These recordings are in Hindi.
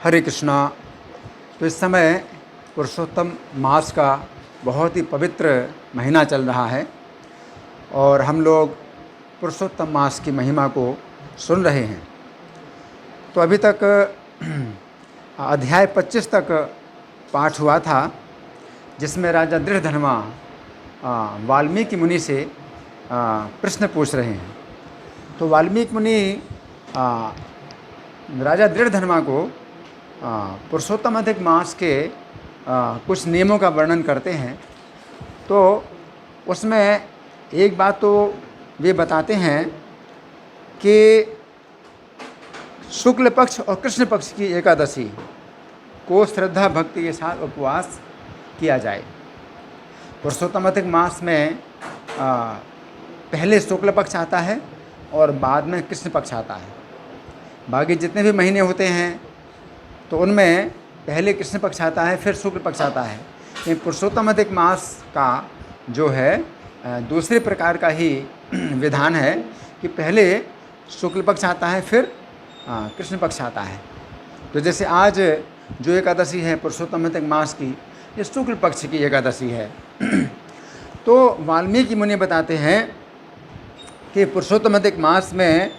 हरे कृष्णा। तो इस समय पुरुषोत्तम मास का बहुत ही पवित्र महीना चल रहा है और हम लोग पुरुषोत्तम मास की महिमा को सुन रहे हैं। तो अभी तक अध्याय 25 तक पाठ हुआ था, जिसमें राजा दृढ़धर्मा वाल्मीकि मुनि से प्रश्न पूछ रहे हैं। तो वाल्मीकि मुनि राजा दृढ़धर्मा को पुरुषोत्तम अधिक मास के कुछ नियमों का वर्णन करते हैं। तो उसमें एक बात तो वे बताते हैं कि शुक्ल पक्ष और कृष्ण पक्ष की एकादशी को श्रद्धा भक्ति के साथ उपवास किया जाए। पुरुषोत्तम अधिक मास में पहले शुक्ल पक्ष आता है और बाद में कृष्ण पक्ष आता है। बाकी जितने भी महीने होते हैं तो उनमें पहले कृष्ण पक्ष आता है, फिर शुक्ल पक्ष आता है। लेकिन पुरुषोत्तम अधिक मास का जो है दूसरे प्रकार का ही विधान है कि पहले शुक्ल पक्ष आता है, फिर कृष्ण पक्ष आता है। तो जैसे आज जो एकादशी है पुरुषोत्तम अधिक मास की, ये शुक्ल पक्ष की एकादशी है। तो वाल्मीकि मुनि बताते हैं कि पुरुषोत्तम अधिक मास में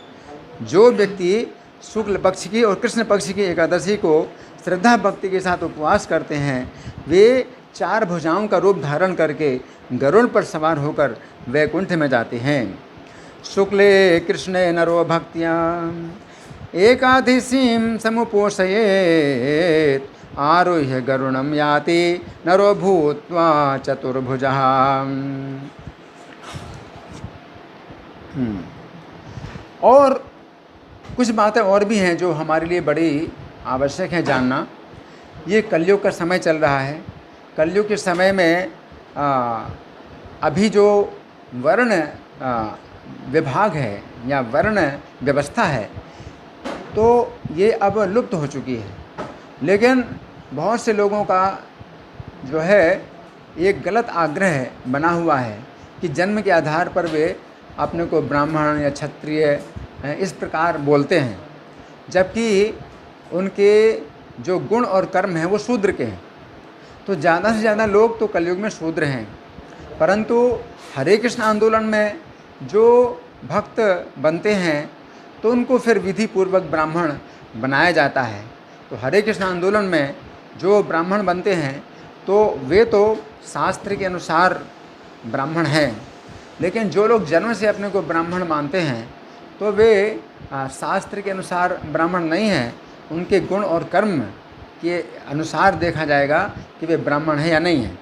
जो व्यक्ति शुक्ल पक्ष की और कृष्ण पक्ष की एकादशी को श्रद्धा भक्ति के साथ उपवास करते हैं, वे 4 भुजाओं का रूप धारण करके गरुड़ पर सवार होकर वैकुंठ में जाते हैं। शुक्ले कृष्णे नरो भक्त्या एकादशीं समुपोषयेत् आरुह्य गरुणं याति नरो भूत्वा चतुर्भुजः। और कुछ बातें और भी हैं जो हमारे लिए बड़ी आवश्यक है जानना। ये कलयुग का समय चल रहा है। कलयुग के समय में अभी जो वर्ण विभाग है या वर्ण व्यवस्था है, तो ये अब लुप्त हो चुकी है। लेकिन बहुत से लोगों का जो है एक गलत आग्रह बना हुआ है कि जन्म के आधार पर वे अपने को ब्राह्मण या क्षत्रिय इस प्रकार बोलते हैं, जबकि उनके जो गुण और कर्म हैं वो शूद्र के हैं। तो ज़्यादा से ज़्यादा लोग तो कलयुग में शूद्र हैं, परंतु हरे कृष्ण आंदोलन में जो भक्त बनते हैं तो उनको फिर विधि पूर्वक ब्राह्मण बनाया जाता है। तो हरे कृष्ण आंदोलन में जो ब्राह्मण बनते हैं तो वे तो शास्त्र के अनुसार ब्राह्मण हैं, लेकिन जो लोग जन्म से अपने को ब्राह्मण मानते हैं तो वे शास्त्र के अनुसार ब्राह्मण नहीं हैं। उनके गुण और कर्म के अनुसार देखा जाएगा कि वे ब्राह्मण हैं या नहीं हैं।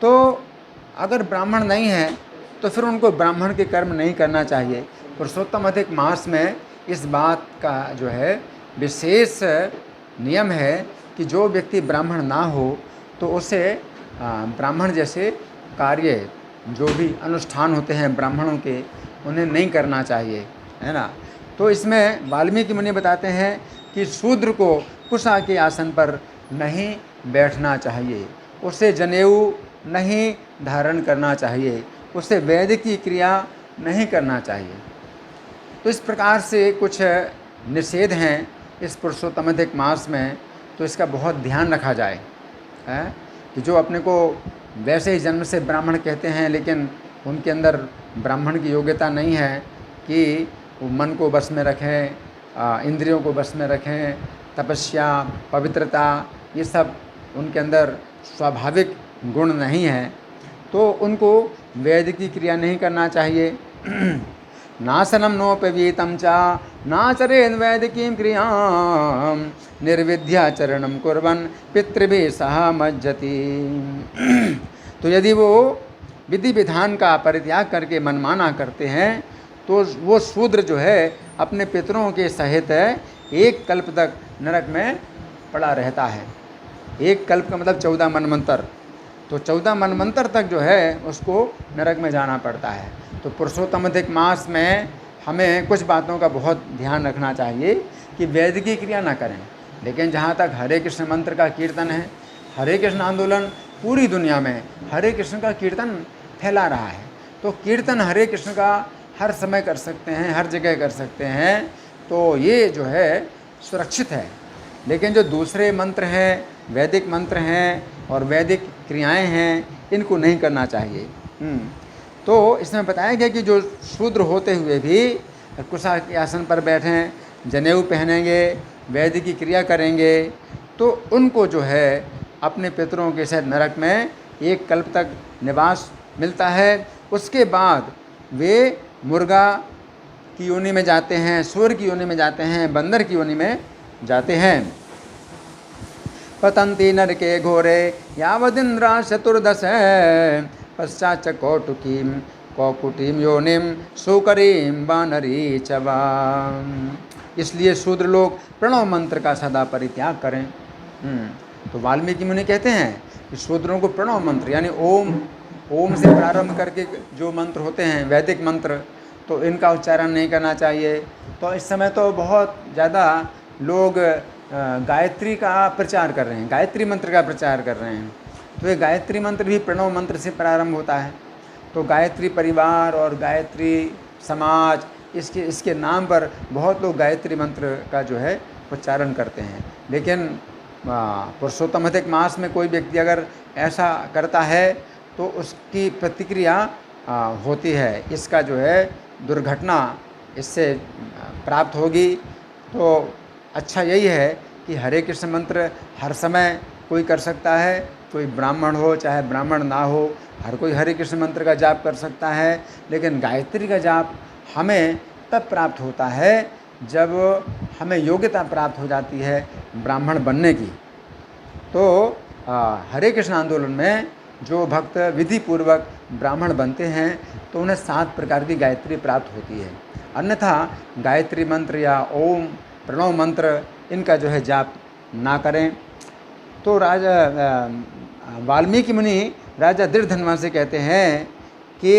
तो अगर ब्राह्मण नहीं है तो फिर उनको ब्राह्मण के कर्म नहीं करना चाहिए। पुरुषोत्तम अधिक मास में इस बात का जो है विशेष नियम है कि जो व्यक्ति ब्राह्मण ना हो तो उसे ब्राह्मण जैसे कार्य जो भी अनुष्ठान होते हैं ब्राह्मणों के, उन्हें नहीं करना चाहिए, है ना। तो इसमें वाल्मीकि मुनि बताते हैं कि शूद्र को कुशा के आसन पर नहीं बैठना चाहिए, उसे जनेऊ नहीं धारण करना चाहिए, उसे वैदिक की क्रिया नहीं करना चाहिए। तो इस प्रकार से कुछ निषेध हैं इस पुरुषोत्तम अधिक मास में। तो इसका बहुत ध्यान रखा जाए है कि जो अपने को वैसे ही जन्म से ब्राह्मण कहते हैं लेकिन उनके अंदर ब्राह्मण की योग्यता नहीं है कि वो मन को बस में रखें, इंद्रियों को बस में रखें, तपस्या, पवित्रता, ये सब उनके अंदर स्वाभाविक गुण नहीं है, तो उनको वैदिक की क्रिया नहीं करना चाहिए। नासनम नोपवीतम चा नाचरेन वैदिकीं क्रियां निर्विद्याचरणम कुर्वन् पितृभिः सह मज्जति। तो यदि वो विधि विधान का परित्याग करके मनमाना करते हैं तो वो शूद्र जो है अपने पितरों के सहित 1 कल्प तक नरक में पड़ा रहता है। 1 कल्प का मतलब 14 मनवंतर। तो 14 मनवंतर तक जो है उसको नरक में जाना पड़ता है। तो पुरुषोत्तम अधिक मास में हमें कुछ बातों का बहुत ध्यान रखना चाहिए कि वैदिक की क्रिया ना करें। लेकिन जहाँ तक हरे कृष्ण मंत्र का कीर्तन है, हरे कृष्ण आंदोलन पूरी दुनिया में हरे कृष्ण का कीर्तन फैला रहा है। तो कीर्तन हरे कृष्ण का हर समय कर सकते हैं, हर जगह कर सकते हैं। तो ये जो है सुरक्षित है। लेकिन जो दूसरे मंत्र हैं, वैदिक मंत्र हैं और वैदिक क्रियाएं हैं, इनको नहीं करना चाहिए। तो इसमें बताया गया कि जो शूद्र होते हुए भी कुशा के आसन पर बैठें, जनेऊ पहनेंगे, वैदिक की क्रिया करेंगे, तो उनको जो है अपने पितरों के साथ नरक में एक कल्प तक निवास मिलता है। उसके बाद वे मुर्गा की योनि में जाते हैं, सूर की योनि में जाते हैं, बंदर की योनि में जाते हैं। पतंती नरके घोरे यावदिंद्रा चतुर्दश पश्चात कौटुकीम कौकुटीम योनिम सुकरीम बानरी चवाम। इसलिए शूद्र लोग प्रणव मंत्र का सदा परित्याग करें। तो वाल्मीकि मुनि कहते हैं कि शूद्रों को प्रणव मंत्र यानी ओम से प्रारंभ करके जो मंत्र होते हैं वैदिक मंत्र, तो इनका उच्चारण नहीं करना चाहिए। तो इस समय तो बहुत ज़्यादा लोग गायत्री का प्रचार कर रहे हैं, गायत्री मंत्र का प्रचार कर रहे हैं। तो ये गायत्री मंत्र भी प्रणव मंत्र से प्रारंभ होता है। तो गायत्री परिवार और गायत्री समाज, इसके नाम पर बहुत लोग गायत्री मंत्र का जो है उच्चारण करते हैं। लेकिन पुरुषोत्तम अधिक मास में कोई व्यक्ति अगर ऐसा करता है तो उसकी प्रतिक्रिया होती है, इसका जो है दुर्घटना इससे प्राप्त होगी। तो अच्छा यही है कि हरे कृष्ण मंत्र हर समय कोई कर सकता है, कोई ब्राह्मण हो चाहे ब्राह्मण ना हो, हर कोई हरे कृष्ण मंत्र का जाप कर सकता है। लेकिन गायत्री का जाप हमें तब प्राप्त होता है जब हमें योग्यता प्राप्त हो जाती है ब्राह्मण बनने की। तो हरे कृष्ण आंदोलन में जो भक्त विधि पूर्वक ब्राह्मण बनते हैं तो उन्हें 7 प्रकार की गायत्री प्राप्त होती है। अन्यथा गायत्री मंत्र या ओम प्रणव मंत्र इनका जो है जाप ना करें। तो राजा वाल्मीकि मुनि राजा दृढ़धनवा से कहते हैं कि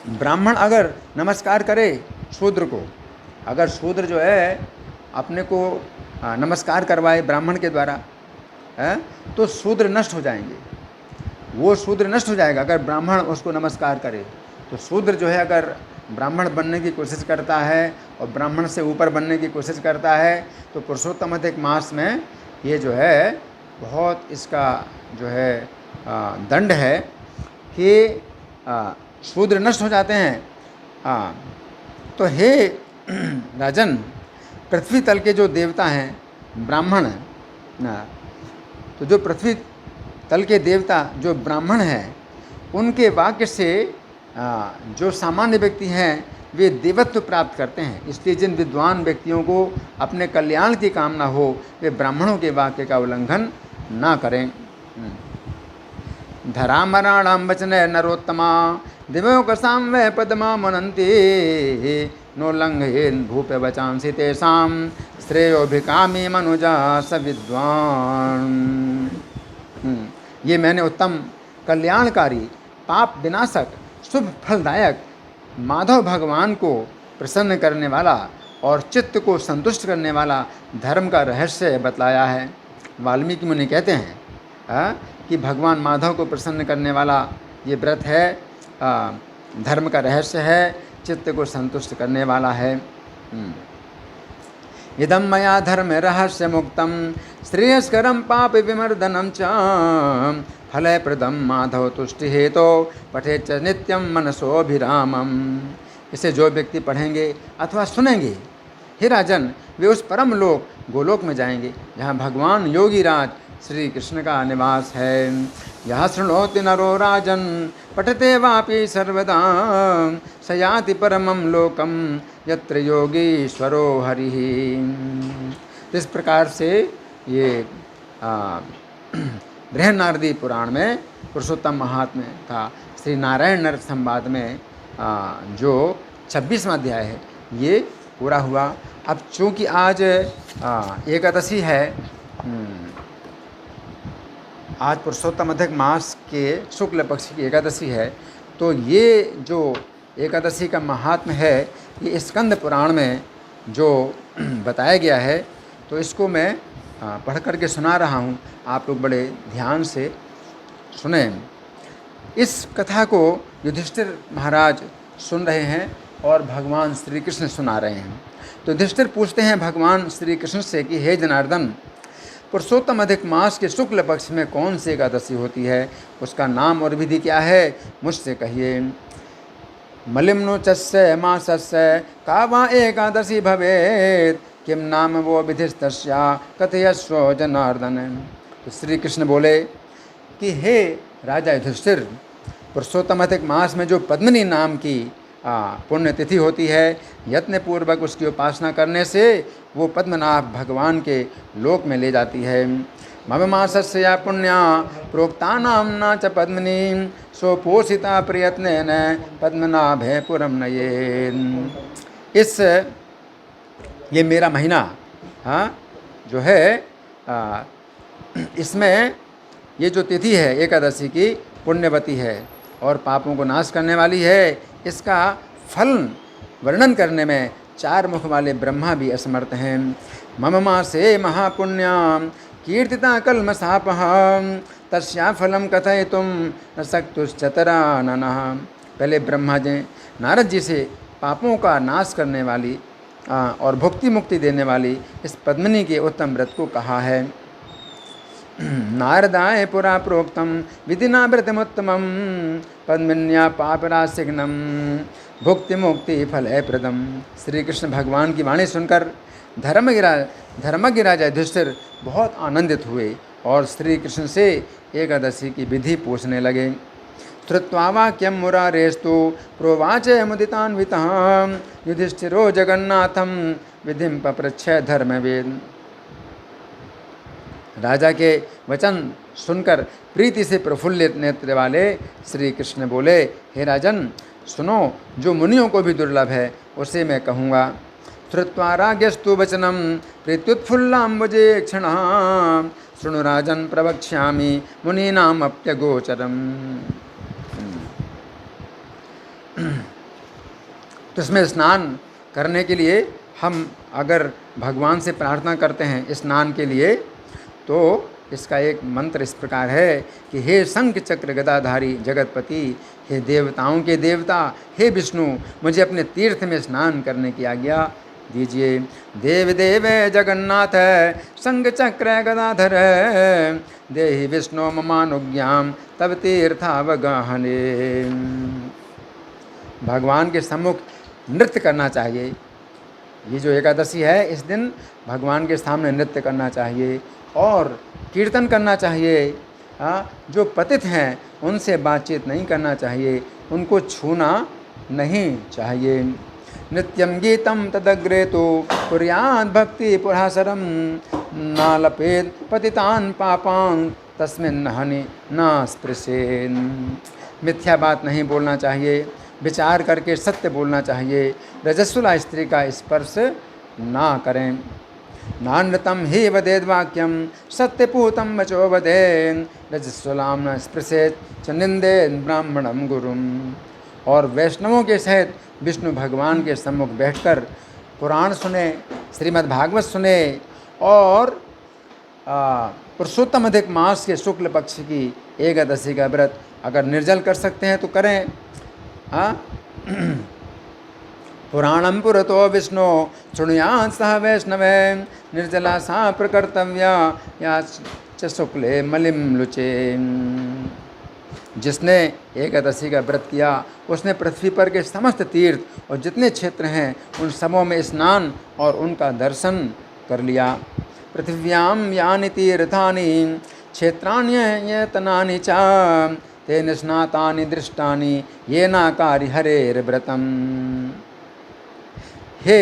ब्राह्मण अगर नमस्कार करे शूद्र को, अगर शूद्र जो है अपने को नमस्कार करवाए ब्राह्मण के द्वारा तो शूद्र नष्ट हो जाएंगे, वो शूद्र नष्ट हो जाएगा अगर ब्राह्मण उसको नमस्कार करे। तो शूद्र जो है अगर ब्राह्मण बनने की कोशिश करता है और ब्राह्मण से ऊपर बनने की कोशिश करता है तो पुरुषोत्तम अधिक मास में ये जो है बहुत इसका जो है दंड है कि शूद्र नष्ट हो जाते हैं। तो हे राजन, पृथ्वी तल के जो देवता हैं ब्राह्मण, तो जो पृथ्वी तल के देवता जो ब्राह्मण हैं उनके वाक्य से जो सामान्य व्यक्ति हैं वे देवत्व प्राप्त करते हैं। इसलिए जिन विद्वान व्यक्तियों को अपने कल्याण की कामना हो वे ब्राह्मणों के वाक्य का उल्लंघन ना करें। धरामराणाम वचन नरोत्तमा दिव्योकसाम वह पदमा मनंती नोल्लंघेन भूप्य वचांसी तेषाम श्रेयोभिकामी मनुजा सविद्वान। ये मैंने उत्तम कल्याणकारी पाप विनाशक शुभ फलदायक माधव भगवान को प्रसन्न करने वाला और चित्त को संतुष्ट करने वाला धर्म का रहस्य बतलाया है। वाल्मीकि मुनि कहते हैं कि भगवान माधव को प्रसन्न करने वाला ये व्रत है, धर्म का रहस्य है, चित्त को संतुष्ट करने वाला है। इदम मया धर्म रहस्य मुक्तम श्रेयस्करम पाप विमर्दनम च फलप्रदम माधव तुष्टि हेतो पठे च नित्यम मनसोभिरामम। इसे जो व्यक्ति पढ़ेंगे अथवा सुनेंगे हे राजन, वे उस परम लोक गोलोक में जाएंगे जहाँ भगवान योगीराज श्री कृष्ण का निवास है। यह शृणोति नरो राजन पठते वापि सर्वदा सयाति परमं लोकम यत्र योगीश्वरो हरिः। इस प्रकार से ये बृहन्नारदी पुराण में पुरुषोत्तम महात्म्य का श्री नारायण नर संवाद में जो 26वां अध्याय है ये पूरा हुआ। अब चूँकि आज एकादशी है, आज पुरुषोत्तम अधिक मास के शुक्ल पक्ष की एकादशी है, तो ये जो एकादशी का महात्म्य है ये स्कंद पुराण में जो बताया गया है, तो इसको मैं पढ़ करके सुना रहा हूँ, आप लोग बड़े ध्यान से सुने। इस कथा को युधिष्ठिर महाराज सुन रहे हैं और भगवान श्री कृष्ण सुना रहे हैं। तो युधिष्ठिर पूछते हैं भगवान श्री कृष्ण से कि हे जनार्दन, पुरुषोत्तम अधिक मास के शुक्ल पक्ष में कौन सी एकादशी होती है, उसका नाम और विधि क्या है, मुझसे कहिए। मलिम्नो चस्य मासस्य का वा एकादशी भवेत्, किम नाम वो विधिस्तस्या कथयस्व जनार्दन। तो श्री कृष्ण बोले कि हे राजा युधिष्ठिर, पुरुषोत्तम अधिक मास में जो पद्मिनी नाम की पुण्यतिथि होती है, यत्न पूर्वक उसकी उपासना करने से वो पद्मनाभ भगवान के लोक में ले जाती है। मम मासस्य या पुण्या प्रोक्ता नामना च पद्मिनी, सोपोषिता प्रयत्नेन पद्मनाभे पुरम नयेन। ये मेरा महीना जो है, इसमें ये जो तिथि है एकादशी की पुण्यवती है और पापों को नाश करने वाली है। इसका फल वर्णन करने में 4 मुख वाले ब्रह्मा भी असमर्थ हैं। मम मासे महापुण्या कीर्तिता कल्मषापः, तस्या फलम कथयितुं न शक्तुश्चतुराननः। पहले ब्रह्मा जी नारद जी से पापों का नाश करने वाली और भुक्ति मुक्ति देने वाली इस पद्मिनी के उत्तम व्रत को कहा है। नारदाय पुरा प्रोक्तम विधिना व्रतमुत्तमं, पद्मिन्या पापराशिघ्नं भुक्ति मुक्ति फल प्रदम। श्री कृष्ण भगवान की वाणी सुनकर धर्मज्ञ राजा युधिष्ठिर बहुत आनंदित हुए और श्री कृष्ण से एकादशी की विधि पूछने लगे। श्रुत्वा वाक्यम मुरारेस्तु प्रोवाच मुदितान्वितः, युधिष्ठिरो जगन्नाथम विधिं पप्रच्छ धर्मवेद। राजा के वचन सुनकर प्रीति से प्रफुल्लित नेत्र वाले श्री कृष्ण बोले, हे राजन सुनो, जो मुनियों को भी दुर्लभ है उसे मैं कहूँगा। श्रुत्वा राज्ञस्तु वचनम प्रीत्युत्फुल्लाम्बुजे क्षणः, शृणु राजन प्रवक्ष्यामि मुनीनाम अप्यगोचरम। तो इसमें स्नान करने के लिए हम अगर भगवान से प्रार्थना करते हैं स्नान के लिए, तो इसका एक मंत्र इस प्रकार है कि हे शंख चक्र गदाधारी जगतपति, हे देवताओं के देवता, हे विष्णु, मुझे अपने तीर्थ में स्नान करने की आज्ञा दीजिए। देव देव जगन्नाथ शंख चक्र गदाधर, देहि विष्णु ममानुज्ञाम तब तीर्थावगाहने। भगवान के सम्मुख नृत्य करना चाहिए। ये जो एकादशी है इस दिन भगवान के सामने नृत्य करना चाहिए और कीर्तन करना चाहिए। जो पतित हैं उनसे बातचीत नहीं करना चाहिए, उनको छूना नहीं चाहिए। नित्यम गीतम तदग्रे तो कुर्यात् भक्ति पुरासरम, नालपेत पतितान पापान तस्मिन् हनि न स्पृशेन। मिथ्या बात नहीं बोलना चाहिए, विचार करके सत्य बोलना चाहिए। रजस्वला स्त्री का स्पर्श ना करें। नानृतम ही वदेद्वाक्यम सत्यपूतम वचो वदेन, रजस्वलाम न स्पृशेत च निंदेन ब्राह्मणम गुरुम। और वैष्णवों के सहित विष्णु भगवान के सम्मुख बैठकर पुराण सुने, श्रीमद् भागवत सुने और पुरुषोत्तम अधिक मास के शुक्ल पक्ष की एकादशी का व्रत अगर निर्जल कर सकते हैं तो करें। पुराणम पुरतो विष्णु शृणुयात् सह वैष्णवे, निर्जला सा प्रकर्तव्या या च शुक्ले मलिम लुचे। जिसने एकादशी का व्रत किया उसने पृथ्वी पर के समस्त तीर्थ और जितने क्षेत्र हैं उन सबों में स्नान और उनका दर्शन कर लिया। पृथिव्याम यानि तीर्थानि क्षेत्राण्यतनानि च, तेन स्नातानि दृष्टानि येनाकारि हरेर्व्रतम्। हे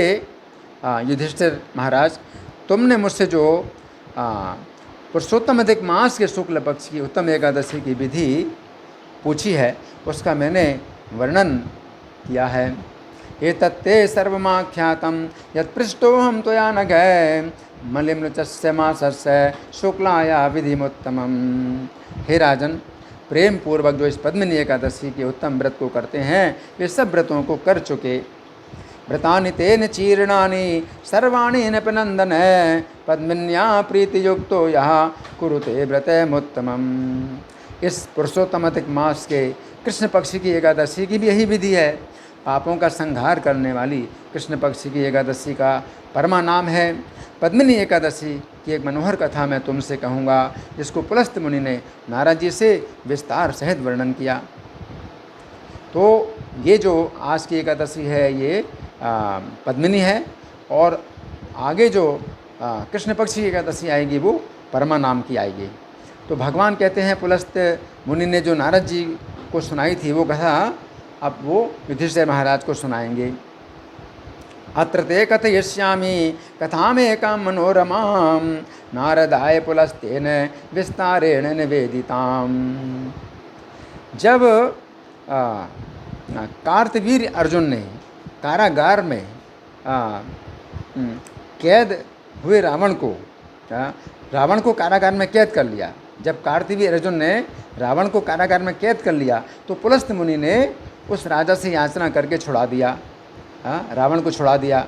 युधिष्ठिर महाराज, तुमने मुझसे जो पुरुषोत्तम अधिक मास के शुक्ल पक्ष की उत्तम एकादशी की विधि पूछी है उसका मैंने वर्णन किया है। एतत्ते सर्वमाख्यातं यत्पृष्टोऽहं त्वया नघ, मलिम्नचस्य मासस्य शुक्लाया विधिमुत्तमम्। हे राजन, प्रेम पूर्वक जो इस पद्मिनी एकादशी के उत्तम व्रत को करते हैं वे सब व्रतों को कर चुके। व्रतानि तेन चीर्णानि सर्वाणि नपनंदन, पद्मिन्या प्रीतियुक्तो यः कुरुते व्रतमुत्तमम्। इस पुरुषोत्तम अधिक मास के कृष्ण पक्ष की एकादशी की भी यही विधि है। पापों का संहार करने वाली कृष्ण पक्ष की एकादशी का परमा नाम है। पद्मिनी एकादशी की एक मनोहर कथा मैं तुमसे कहूँगा, जिसको पुलस्त मुनि ने नारद जी से विस्तार सहित वर्णन किया। तो ये जो आज की एकादशी है ये पद्मिनी है, और आगे जो कृष्ण पक्ष की एकादशी आएगी वो परमा नाम की आएगी। तो भगवान कहते हैं पुलस्त मुनि ने जो नारद जी को सुनाई थी वो कथा अब वो युधिष्ठिर महाराज को सुनाएंगे। अत्र ते कथयिष्यामि कथामेकां मनोरमां नारदाय पुलस्तेन विस्तारेण निवेदिताम्। जब कार्तवीर्य अर्जुन ने कारागार में कैद हुए रावण को कारागार में कैद कर लिया, जब कार्तवीर्य अर्जुन ने रावण को कारागार में कैद कर लिया तो पुलस्त मुनि ने उस राजा से याचना करके छुड़ा दिया, रावण को छुड़ा दिया।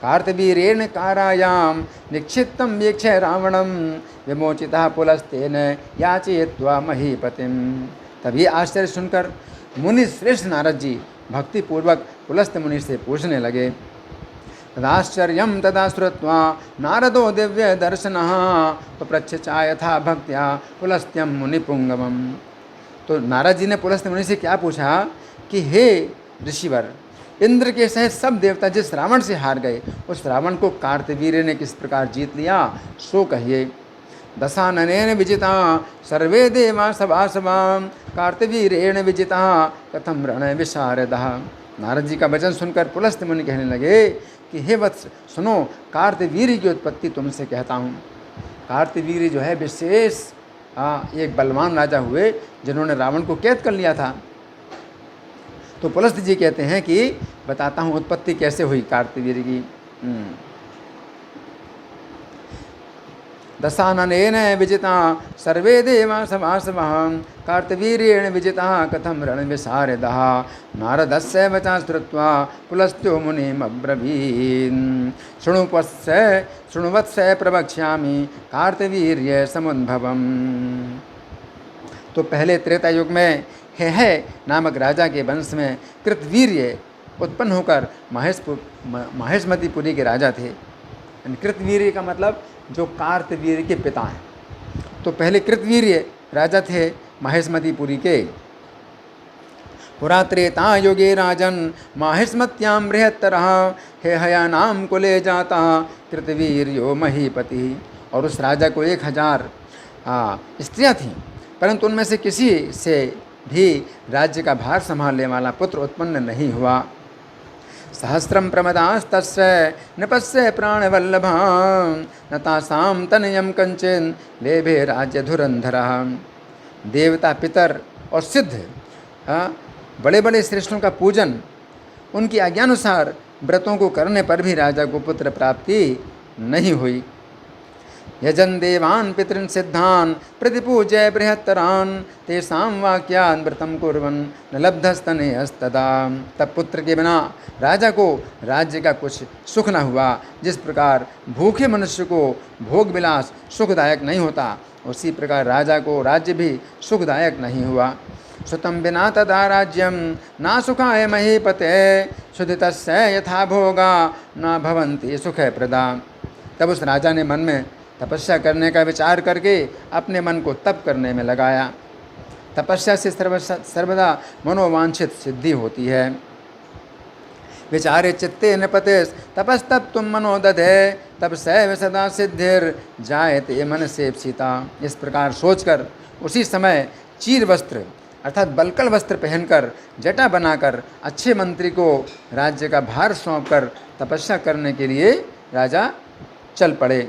कार्तवीर्येण कारायाम निक्षिप्तं वीक्ष्य रावणं विमोचितः पुलस्तेन याचयित्वा महीपतिम्। तभी आश्चर्य सुनकर मुनि श्रेष्ठ नारद जी भक्तिपूर्वक पुलस्त मुनि से पूछने लगे। तदाश्चर्यं तदा श्रुत्वा नारदो दिव्य दर्शनः पप्रच्छ च यथा भक्त्या पुलस्त्यं मुनिपुंगवम्। तो नारद जी ने पुलस्त मुनि से क्या पूछा कि हे ऋषिवर, इंद्र के सहित सब देवता जिस रावण से हार गए उस रावण को कार्तवीर्य ने किस प्रकार जीत लिया सो कहिए। दशाननेन विजिता सर्वे देवा सभासभां कार्तवीर्येण विजिता कथम रण विशारदः। नारद जी का वचन सुनकर पुलस्त मुनि कहने लगे कि हे वत्स सुनो, कार्तवीर्य की उत्पत्ति तुमसे कहता हूँ। कार्तवीर्य जो है विशेष एक बलवान राजा हुए जिन्होंने रावण को कैद कर लिया था। तो पुलस्त जी कहते हैं कि बताता हूँ उत्पत्ति कैसे हुई कार्तवीर्य की। दशाननेन विजिता सर्वे देवा सभासभां कार्तवीर्येण विजिता कथम रण विशारदः। नारदस्य वचा श्रुत्वा पुलस्त्यो मुनिमब्रवीन् शृणुवत्स प्रवक्ष्यामि कार्तवीर्य समुद्भवम्। तो पहले त्रेता युग में है नामक राजा के वंश में कृतवीर्य उत्पन्न होकर माहेशमतीपुरी के राजा थे। कृतवीर्य का मतलब जो कार्तवीर्य के पिता हैं। तो पहले कृतवीर्य राजा थे माहेशमतीपुरी के। पुरा त्रेता युगे राजन माहेशमत्यां बृहत्तरः हे हयानां कुले जाता कृतवीर्यो महीपति। और उस राजा को 1000 स्त्रियां थीं, परंतु उनमें से किसी से भी राज्य का भार संभालने वाला पुत्र उत्पन्न नहीं हुआ। सहस्रम प्रमदास्तस्य नृपस्य प्राणवल्लभां न तासां तनयं कंचन लेभे राज्य धुरंधरः। देवता पितर और सिद्ध बड़े बड़े श्रेष्ठों का पूजन, उनकी आज्ञानुसार व्रतों को करने पर भी राजा को पुत्र प्राप्ति नहीं हुई। यजन देवान् पितॄन् सिद्धान् प्रतिपूज्य बृहत्तरान् तेषां वाक्यान् व्रतं कुर्वन् न लब्धस्तनयस्तदा। तब पुत्र के बिना राजा को राज्य का कुछ सुख न हुआ। जिस प्रकार भूखे मनुष्य को भोग विलास सुखदायक नहीं होता, उसी प्रकार राजा को राज्य भी सुखदायक नहीं हुआ। सुतं बिना तदा राज्यं न सुखाय महीपते सुधितस्य यथा भोगा न भवन्ति सुखप्रदा। तब उस राजा ने मन में तपस्या करने का विचार करके अपने मन को तप करने में लगाया। तपस्या से सर्वदा मनोवांछित सिद्धि होती है। विचारे चित्ते नृपते तपस्तप तुम मनो दधे तब सैव सदा सिद्धिर जायते मन सेप्सिता। इस प्रकार सोचकर उसी समय चीर वस्त्र अर्थात बलकल वस्त्र पहनकर जटा बनाकर अच्छे मंत्री को राज्य का भार सौंपकर तपस्या करने के लिए राजा चल पड़े।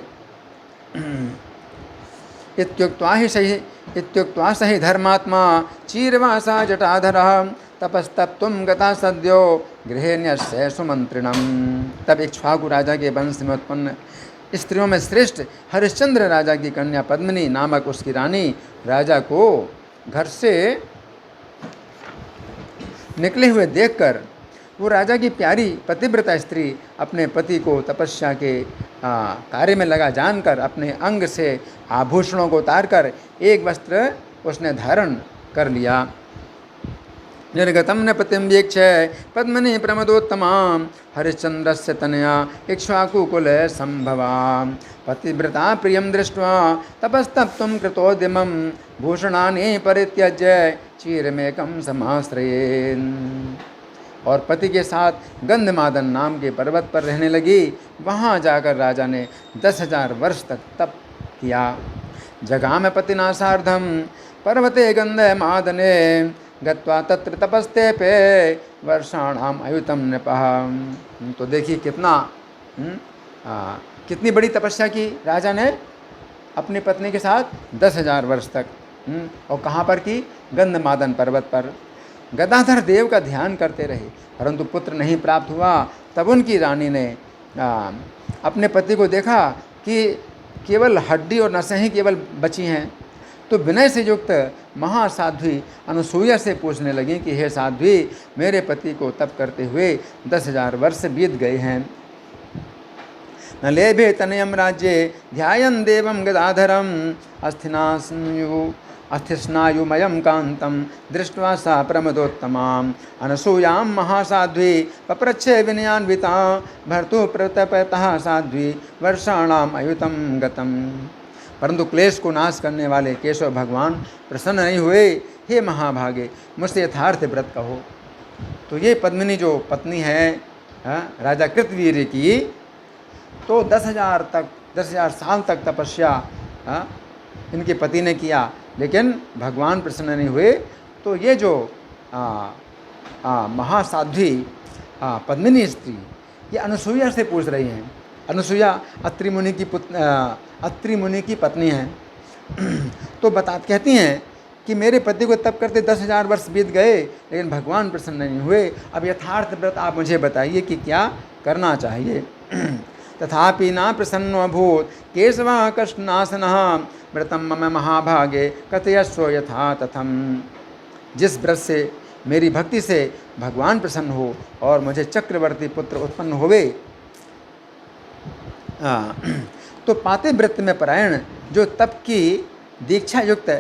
इत्युक्त्वा सहि धर्मात्मा चीरवासा जटाधरः तपस्तप्तुं गता सद्यो गृहेण्यस्य सुमंत्रिणम्। तब इक्ष्वाकु राजा के वंश में उत्पन्न स्त्रियों में श्रेष्ठ हरिश्चंद्र राजा की कन्या पद्मिनी नामक उसकी रानी राजा को घर से निकले हुए देखकर वो राजा की प्यारी पतिव्रता स्त्री अपने पति को तपस्या के कार्य में लगा जानकर अपने अंग से आभूषणों को उतारकर एक वस्त्र उसने धारण कर लिया। निर्गतं नृपतिं वीक्ष्य पद्मिनी प्रमदोत्तमां हरिश्चन्द्रस्य तनया इक्ष्वाकुकुलसम्भवां पतिव्रता प्रियं दृष्ट्वा तपस्तप्तुं कृतोद्यमं भूषणानि परित्यज्य चीरमेकं समाश्रयेन्। और पति के साथ गंधमादन नाम के पर्वत पर रहने लगी। वहाँ जाकर राजा ने 10,000 वर्ष तक तप किया। जगाम पतिना सार्धम पर्वते गंधमादने गत्वा तत्र तपस्ते पे वर्षाणाम अयुतम नृपः। तो देखिए कितनी बड़ी तपस्या की राजा ने अपनी पत्नी के साथ 10,000 वर्ष तक। और कहाँ पर की? गंधमादन पर्वत पर। गदाधर देव का ध्यान करते रहे परंतु पुत्र नहीं प्राप्त हुआ। तब उनकी रानी ने अपने पति को देखा कि केवल हड्डी और नसें ही केवल बची हैं, तो विनय से युक्त महासाध्वी अनुसूया से पूछने लगी कि हे साध्वी, मेरे पति को तप करते हुए 10,000 वर्ष बीत गए हैं। न लेभे तनयम राज्ये ध्यायन् देवं गदाधरम अस्थिस्नायुमयं कांतं दृष्ट्वा सा प्रमदोत्तमां अनसूयां महासाध्वी पप्रच्छे विनयान्विता भर्तुप्रतपतः साध्वी वर्षाणां अयुतं गतम्। परंतु क्लेश को नाश करने वाले केशव भगवान प्रसन्न नहीं हुए। हे महाभागे, मुझसे यथार्थ व्रत कहो। तो ये पद्मिनी जो पत्नी है राजा कृतवीर्य की, तो 10,000 साल तक तपस्या इनके पति ने किया, लेकिन भगवान प्रसन्न नहीं हुए। तो ये जो महासाध्वी पद्मिनी स्त्री, ये अनुसूया से पूछ रही हैं। अनुसूया अत्रि मुनि की पत्नी हैं। तो कहती हैं कि मेरे पति को तप करते 10,000 वर्ष बीत गए, लेकिन भगवान प्रसन्न नहीं हुए। अब यथार्थ व्रत आप मुझे बताइए कि क्या करना चाहिए। तथापि न प्रसन्नो अभूत केशवा कष्टनाशनः व्रतम मम महाभागे कथयस्व यथा तथम। जिस व्रत से मेरी भक्ति से भगवान प्रसन्न हो और मुझे चक्रवर्ती पुत्र उत्पन्न होवे, तो पाते व्रत में परायण जो तप की दीक्षा युक्त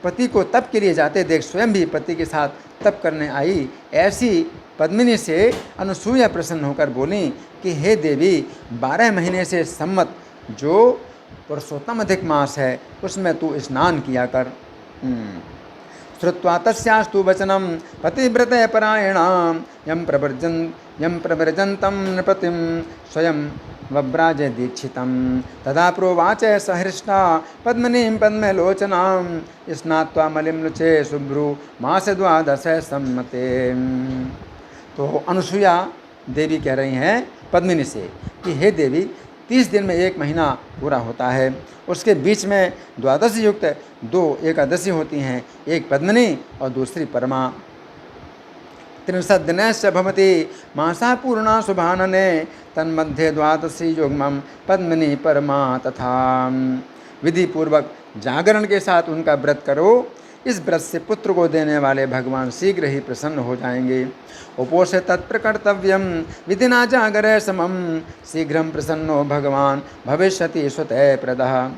पति को तप के लिए जाते देख स्वयं भी पति के साथ तप करने आई, ऐसी पद्मिनी से अनुसूया प्रसन्न होकर बोली कि हे देवी, 12 महीने से सम्मत जो पुरुषोत्तम अधिक मास है उसमें तू स्नान किया कर। श्रुत्वा तस्यास्तु वचनम पतिव्रत परायणाम यम प्रव्रजन्तं नृपतिं स्वयं वव्राज दीक्षितं तदा प्रोवाच सहृष्टा पद्मिनीं पद्मलोचनां स्नात्वा मलिं लुचे शुभ्रु मास 12 सम्मते। तो अनुसूया देवी कह रही हैं पद्मिनी से कि हे देवी, 30 दिन में 1 महीना पूरा होता है, उसके बीच में 12 युक्त 2 एकादशी होती हैं, एक पद्मिनी और दूसरी परमा। 63 दिनश्च भवति मासा पूर्णा शुभानने तन्मध्ये 12 युग्मं पद्मिनी परमा तथा। विधि पूर्वक जागरण के साथ उनका व्रत करो। इस व्रत से पुत्र को देने वाले भगवान शीघ्र ही प्रसन्न हो जाएंगे। उपोष तत्प्रकर्तव्यम विधिना जागरे समम शीघ्रम प्रसन्नो भगवान भविष्यति स्वतः प्रदः।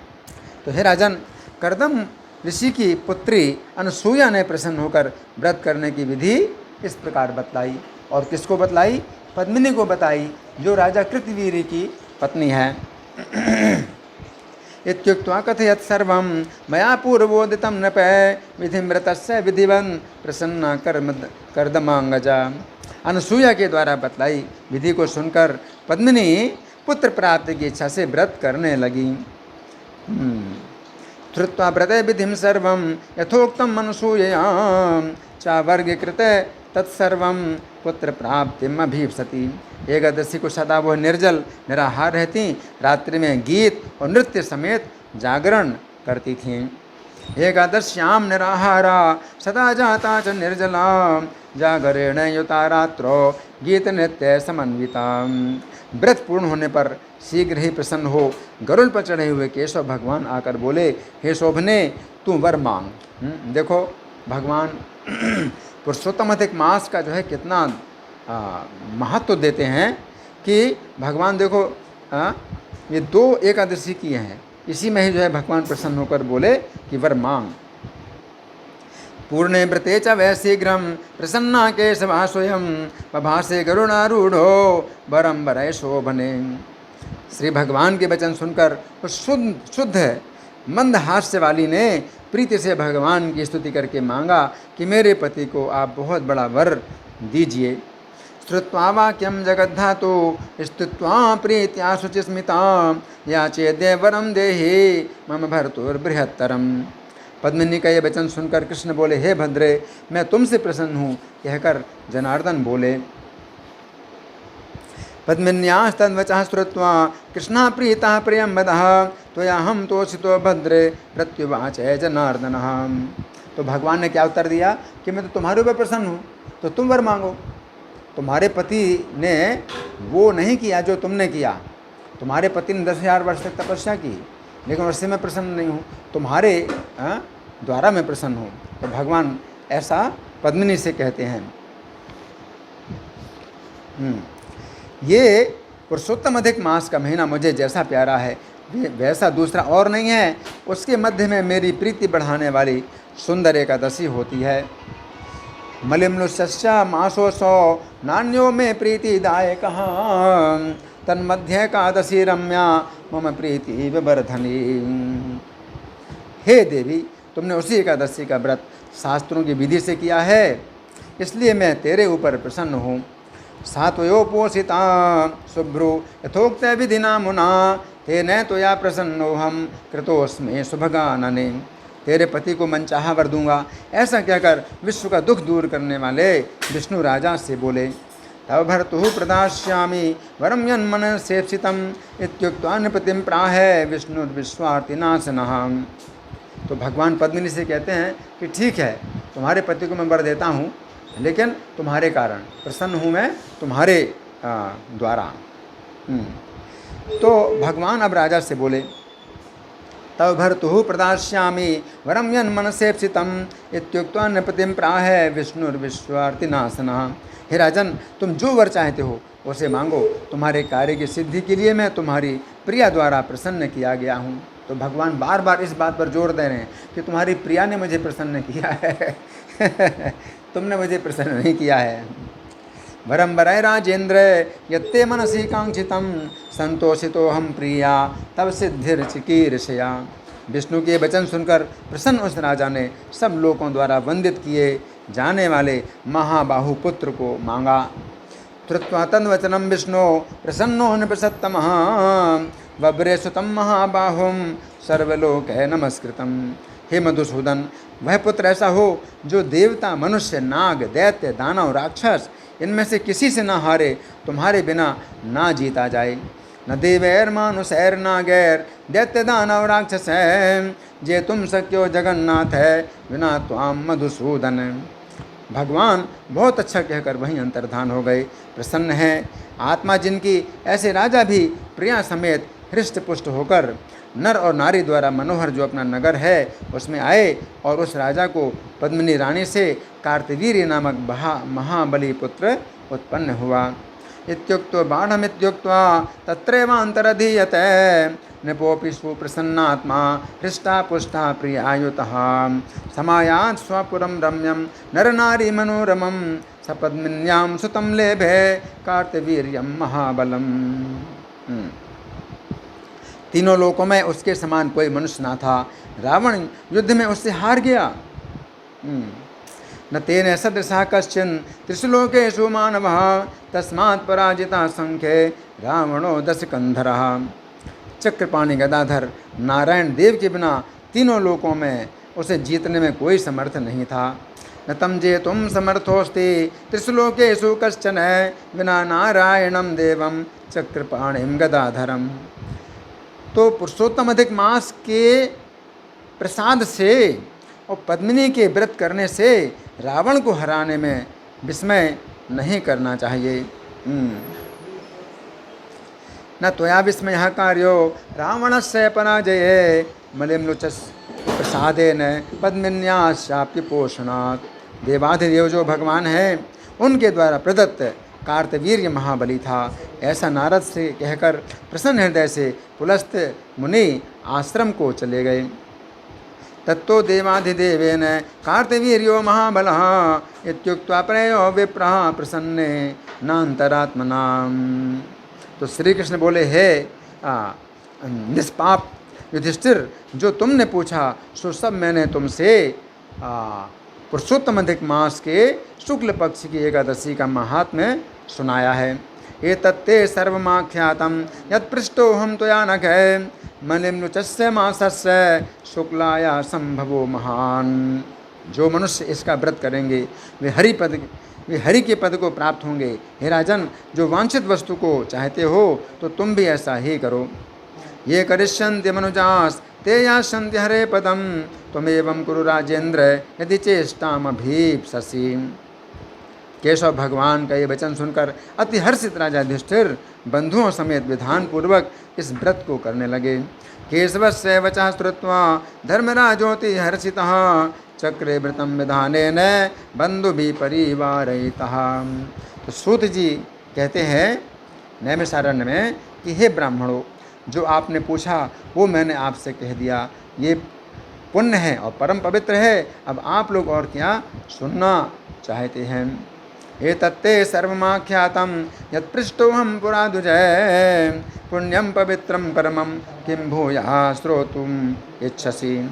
तो हे राजन, कर्दम ऋषि की पुत्री अनुसूया ने प्रसन्न होकर व्रत करने की विधि इस प्रकार बतलाई। और किसको बतलाई? पद्मिनी को बताई, जो राजा कृतवीर्य की पत्नी है। इत्युक्त्वा कथयत् सर्वं मया पूर्वोदितं नृप विधिव्रतस्य विधिवन् प्रसन्ना कर्दमांगजा। अनुसूया के द्वारा बतलाई विधि को सुनकर पद्मिनी पुत्र प्राप्ति की इच्छा से व्रत करने लगी। श्रुत्वा व्रते विधिं सर्वं यथोक्तम् अनुसूययां च वर्गीकृते तत्सर्वं पुत्र प्राप्तिम अभीप्सति। एकादशी को सदा वह निर्जल निराहार रहती, रात्रि में गीत और नृत्य समेत जागरण करती थीं। एकादश्याम निराहारा सदा जाता च निर्जला जागरेण युता रात्रो गीत नृत्य समन्विता। व्रत पूर्ण होने पर शीघ्र ही प्रसन्न हो गरुड़ पर चढ़े हुए केशव भगवान आकर बोले, हे शोभने, तू वर मांग। देखो भगवान पुरुषोत्तम अधिक मास का जो है कितना महत्व देते हैं कि भगवान देखो ये 2 एकादशी किए हैं, इसी में ही जो है भगवान प्रसन्न होकर बोले कि वर मांग। पूर्णे व्रते च वै शीघ्रं प्रसन्ना केशवा स्वयं बभासे गरुणारूढ़ो वरम वरय शोभने। श्री भगवान के वचन सुनकर उस शुद्ध मंद हास्य वाली ने प्रीति से भगवान की स्तुति करके मांगा कि मेरे पति को आप बहुत बड़ा वर दीजिए। श्रुत्वा वाक्यम जगद्धातु स्तुत्वा प्रीत्या शुचिस्मिता याचेद्य वरम देहि मम भर्तुर्बृहत्तरम। पद्मिनी का ये वचन सुनकर कृष्ण बोले, हे भद्रे, मैं तुमसे प्रसन्न हूँ, कहकर जनार्दन बोले। पद्मिन्यास्तद्वचः श्रुत्वा कृष्णः प्रीतः प्रियं वदः त्वयाहं तोषितो भद्रे प्रत्युवाच जनार्दनः। तो भगवान ने क्या उत्तर दिया कि मैं तो तुम्हारे ऊपर प्रसन्न हूँ, तो तुम वर मांगो। तुम्हारे पति ने वो नहीं किया जो तुमने किया। तुम्हारे पति ने 10,000 वर्ष तक तपस्या की, लेकिन उससे मैं प्रसन्न नहीं हूँ, तुम्हारे द्वारा मैं प्रसन्न हूँ। तो भगवान ऐसा पद्मिनी से कहते हैं। ये पुरुषोत्तम अधिक मास का महीना मुझे जैसा प्यारा है वैसा दूसरा और नहीं है। उसके मध्य में मेरी प्रीति बढ़ाने वाली सुंदर एकादशी होती है। मलिम्लुष्य मासोसो नान्यो में प्रीतिदायक तन्मध्य एकादशी रम्या मम प्रीति विवर्धनी। हे देवी, तुमने उसी एकादशी का व्रत शास्त्रों की विधि से किया है, इसलिए मैं तेरे ऊपर प्रसन्न हूँ। सात्वयोपोषिता शुभ्रु यथोक्त विधिना मुना तेन त्वया प्रसन्नोहम कृतोस्मे शुभगानने। तेरे पति को मनचाहा वर दूंगा, ऐसा कहकर विश्व का दुख दूर करने वाले विष्णु राजा से बोले। तव भर्तुः प्रदास्यामि वरम यन्मन सेप्सितम इत्युक्त्वा नृपतिं प्राह विष्णुर्विश्वार्तिनाशनः। तो भगवान पद्मिनी से कहते हैं कि ठीक है, तुम्हारे पति को मैं वर देता हूँ, लेकिन तुम्हारे कारण प्रसन्न हूँ मैं, तुम्हारे द्वारा। तो भगवान अब राजा से बोले, तव भर्तुः प्रदास्यामि वरम यन्मनसेप्सितम इत्युक्त्वा नृपतिं प्राह विष्णुर्विश्वार्तिनाशनः। हे राजन, तुम जो वर चाहते हो उसे मांगो, तुम्हारे कार्य की सिद्धि के लिए मैं तुम्हारी प्रिया द्वारा प्रसन्न किया गया हूँ। तो भगवान बार बार इस बात पर जोर दे रहे हैं कि तुम्हारी प्रिया ने मुझे प्रसन्न किया है तुमने मुझे प्रसन्न नहीं किया है। वरम वरय राजेंद्र यत्ते मनसि कांक्षितम संतोषितो हम प्रिया तब सिद्धिर्चिकीर्षया। विष्णु के वचन सुनकर प्रसन्न उस राजा ने सब लोगों द्वारा वंदित किए जाने वाले महाबाहु पुत्र को मांगा। श्रुत्वा तन्वचनम विष्णु प्रसन्नो नृपसत्तमः बब्रे सुतं महाबाहुं सर्वलोकै नमस्कृतं। हे मधुसूदन, वह पुत्र ऐसा हो जो देवता, मनुष्य, नाग, दैत्य, दानव, राक्षस इनमें से किसी से ना हारे, तुम्हारे बिना ना जीता जाए। न देवैर मानुषैर नागैर दैत्य दानव राक्षस जे तुम सक्यो जगन्नाथ है बिना त्वाम मधुसूदन। भगवान बहुत अच्छा कहकर वहीं अंतर्धान हो गए। प्रसन्न हैं आत्मा जिनकी, ऐसे राजा भी प्रिया समेत हृष्ट पुष्ट होकर नर और नारी द्वारा मनोहर जो अपना नगर है उसमें आए और उस राजा को पद्मिनी रानी से कार्तवीर्य नामक महाबली पुत्र उत्पन्न हुआ। इत्युक्तो बाढ़मित्युक्त्वा तत्रैवान्तरधीयते नृपोऽपि सुप्रसन्नात्मा हृष्टा पुष्टा प्रियायुतः समायात् स्वपुरं रम्यं नरनारी मनोरमं सपद्मिन्यां सुतं लेभे कार्तवीर्यं महाबलम। तीनों लोकों में उसके समान कोई मनुष्य ना था। रावण युद्ध में उससे हार गया। न तेन सदृशः कश्चन त्रिशलोकेषु मानवः तस्मात् पराजिता संख्ये रावणो दशकंधरः। चक्रपाणि गदाधर नारायण देव के बिना तीनों लोकों में उसे जीतने में कोई समर्थ नहीं था। न तम जेतुम समर्थोस्ति त्रिशलोकेषु कश्चन विना नारायणं देवं चक्रपाणिं गदाधरम। तो पुरुषोत्तम अधिक मास के प्रसाद से और पद्मिनी के व्रत करने से रावण को हराने में विस्मय नहीं करना चाहिए। न त्वया विस्मयः कार्यो रावणस्य पराजये मलिम्लुचस् प्रसादेन पद्मिन्याशाप्य पोषणात्। देवाधिदेव जो भगवान हैं उनके द्वारा प्रदत्त कार्तवीर्य महाबली था, ऐसा नारद से कहकर प्रसन्न हृदय से पुलस्त मुनि आश्रम को चले गए। तत्तो देवाधिदेवेन कार्तवीर्यो महाबलः इत्युक्त्वा प्रयो विप्रः प्रसन्ने नान्तरात्मनाम्। तो श्री कृष्ण बोले, हे निष्पाप युधिष्ठिर, जो तुमने पूछा सो सब मैंने तुमसे पुरुषोत्तम अधिक मास के शुक्ल पक्ष की एकादशी का महात्म्य सुनाया है। ये तत्ते सर्वमाख्यातम यत्पृष्टोऽहं त्वया नघ मलिम्नुचस्य मासस्य शुक्लाया संभवो महान। जो मनुष्य इसका व्रत करेंगे वे हरि के पद को प्राप्त होंगे। हे राजन, जो वांछित वस्तु को चाहते हो तो तुम भी ऐसा ही करो। ये करिष्यन्ति मनुजास ते यास्यन्ति हरे पदम त्वमेवं कुरु राजेंद्र यदि चेष्टामभीप्ससि। केशव भगवान का ये वचन सुनकर अति हर्षित राजा युधिष्ठिर बंधुओं समेत विधान पूर्वक इस व्रत को करने लगे। केशवस्य वचः श्रुत्वा धर्मराजोति हर्षितः चक्रे व्रतम विधानेन बंधुभिः परिवारयितः। तो सूत जी कहते हैं नैमिषारण्य में कि हे ब्राह्मणों, जो आपने पूछा वो मैंने आपसे कह दिया। ये पुण्य है और परम पवित्र है। अब आप लोग और क्या सुनना चाहते हैं? हे तत्ते सर्वमाख्यातम यत्पृष्टोऽहं पुरा दुजय पुण्यम पवित्रम परमम किं भूयः श्रोतुम इच्छसि।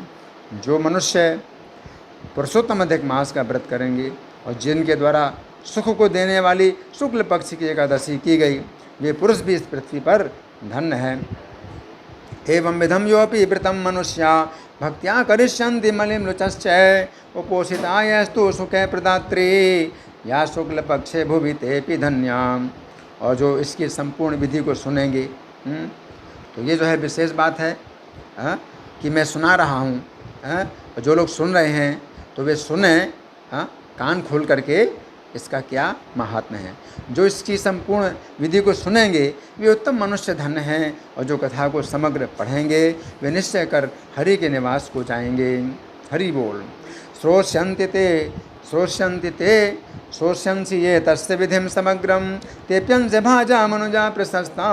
जो मनुष्य पुरुषोत्तम अधिक मास का व्रत करेंगे और जिनके द्वारा सुख को देने वाली शुक्ल पक्ष की एकादशी की गई, वे पुरुष भी इस पृथ्वी पर धन्य है। एवं विधम योपि व्रतम मनुष्या भक्त्या करिष्यन्ति मलिम्नुचश्च उपोषितायस्तु सुखे प्रदात्री या शुक्ल पक्षे भुवि तेऽपि धन्याम। और जो इसकी संपूर्ण विधि को सुनेंगे, तो ये जो है विशेष बात है कि मैं सुना रहा हूँ, जो लोग सुन रहे हैं तो वे सुने कान खोल करके इसका क्या महात्म्य है। जो इसकी संपूर्ण विधि को सुनेंगे वे उत्तम मनुष्य धन्य हैं, और जो कथा को समग्र पढ़ेंगे वे निश्चय कर हरि के निवास को जाएंगे। हरि बोल। श्रोष्यन्ति ये तस्य विधिं समग्रम तेप्यंस भाजा मनुजा प्रशस्ता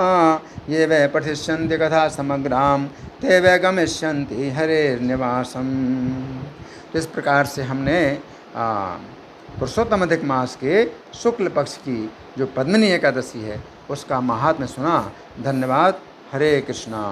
ये वै पठिष्यन्ति कथा समग्राम ते वै गमिष्यन्ति हरेर्निवासम। तो इस प्रकार से हमने पुरुषोत्तम अधिक मास के शुक्ल पक्ष की जो पद्मिनी एकादशी है उसका महात्म्य सुना। धन्यवाद। हरे कृष्णा।